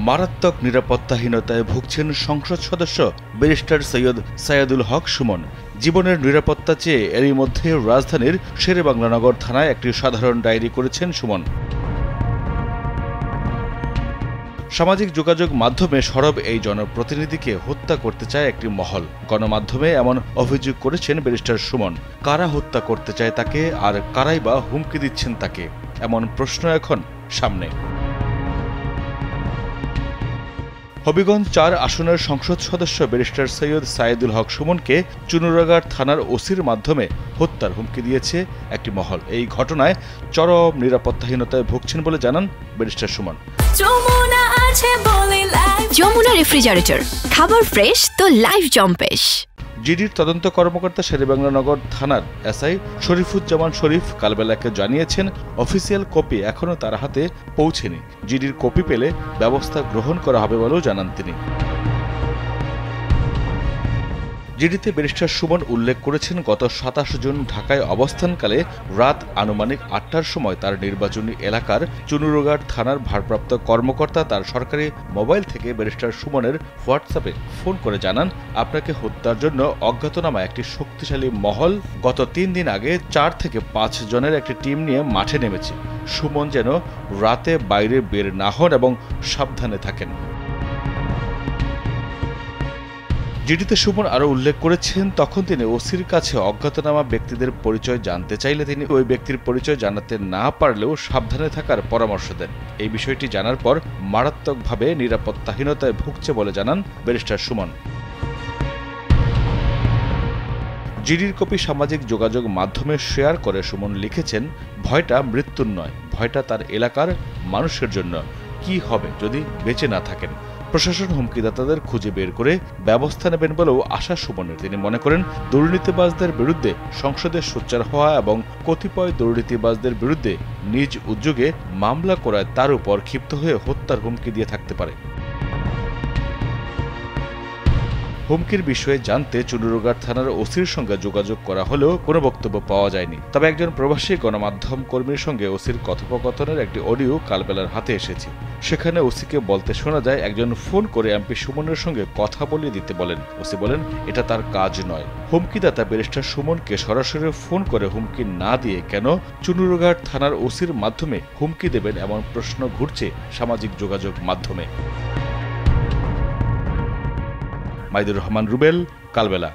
মারাত্মক নিরাপত্তাহীনতায় ভুগছেন সংসদ সদস্য ব্যারিস্টার সৈয়দ সাইদুল হক সুমন। জীবনের নিরাপত্তা চেয়ে এরই মধ্যে রাজধানীর শেরেবাংলানগর থানায় একটি সাধারণ ডায়েরি করেছেন সুমন। সামাজিক যোগাযোগ মাধ্যমে সরব এই জনপ্রতিনিধিকে হত্যা করতে চায় একটি মহল। গণমাধ্যমে এমন অভিযোগ করেছেন ব্যারিস্টার সুমন। কারা হত্যা করতে চায় তাকে, আর কারাই বা হুমকি দিচ্ছেন তাকে, এমন প্রশ্ন এখন সামনে। হবিগঞ্জ ৪ আসনের সংসদ সদস্য ব্যারিস্টার সৈয়দ সাইদুল হক সুমনকে চুনুরাগাড় থানার ওসির মাধ্যমে হত্যার হুমকি দিয়েছে একটি মহল। এই ঘটনায় চরম নিরাপত্তাহীনতায় ভুগছেন বলে জানান ব্যারিস্টার সুমন। যমুনা রেফ্রিজারেটর, খাবার ফ্রেশ তো লাইফ জম্পেশ। জিডির তদন্ত কর্মকর্তা শেরেবাংলানগর থানার এসআই শরীফুজ্জামান শরীফ কালবেলাকে জানিয়েছেন, অফিসিয়াল কপি এখনও তার হাতে পৌঁছেনি। জিডির কপি পেলে ব্যবস্থা গ্রহণ করা হবে বলেও জানান তিনি। জিডিতে ব্যারিস্টার সুমন উল্লেখ করেছেন, গত ২৭ জুন ঢাকায় অবস্থানকালে রাত আনুমানিক ৮টার সময় তার নির্বাচনী এলাকার চুনুরুঘাট থানার ভারপ্রাপ্ত কর্মকর্তা তার সরকারি মোবাইল থেকে ব্যারিস্টার সুমনের হোয়াটসঅ্যাপে ফোন করে জানান, আপনাকে হত্যার জন্য অজ্ঞাতনামা একটি শক্তিশালী মহল গত ৩ দিন আগে ৪ থেকে ৫ জনের একটি টিম নিয়ে মাঠে নেমেছে। সুমন যেন রাতে বাইরে বের না হন এবং সাবধানে থাকেন। জিডিতে সুমন আরও উল্লেখ করেছেন, তখন তিনি ওসির কাছে অজ্ঞাতনামা ব্যক্তিদের পরিচয় জানতে চাইলে তিনি ওই ব্যক্তির পরিচয় জানাতে না পারলেও সাবধানে থাকার পরামর্শ দেন। এই বিষয়টি জানার পর মারাত্মকভাবে নিরাপত্তাহীনতায় ভুগছে বলে জানান ব্যারিস্টার সুমন। জিডির কপি সামাজিক যোগাযোগ মাধ্যমে শেয়ার করে সুমন লিখেছেন, ভয়টা মৃত্যুর নয়, ভয়টা তার এলাকার মানুষের জন্য। কি হবে যদি বেঁচে না থাকেন? প্রশাসন হুমকিদাতাদের খুঁজে বের করে ব্যবস্থা নেবেন বলেও আশা সুমনের। তিনি মনে করেন, দুর্নীতিবাজদের বিরুদ্ধে সংসদে সোচ্চার হওয়া এবং কতিপয় দুর্নীতিবাজদের বিরুদ্ধে নিজ উদ্যোগে মামলা করায় তার উপর ক্ষিপ্ত হয়ে হত্যার হুমকি দিয়ে থাকতে পারে। হুমকির বিষয়ে জানতে চুনুরুঘাট থানার ওসির সঙ্গে যোগাযোগ করা হলেও কোনো বক্তব্য পাওয়া যায়নি। তবে একজন প্রবাসী গণমাধ্যম কর্মীর সঙ্গে ওসির কথোপকথনের একটি অডিও কালবেলার হাতে এসেছে। সেখানে ওসিকে বলতে শোনা যায়, একজন ফোন করে এমপি সুমনের সঙ্গে কথা বলিয়ে দিতে বলেন। ওসি বলেন, এটা তার কাজ নয়। হুমকিদাতা ব্যারিস্টার সুমনকে সরাসরি ফোন করে হুমকি না দিয়ে কেন চুনুরুঘাট থানার ওসির মাধ্যমে হুমকি দেবেন, এমন প্রশ্ন ঘুরছে সামাজিক যোগাযোগ মাধ্যমে। মাইদুর রহমান রুবেল, কালবেলা।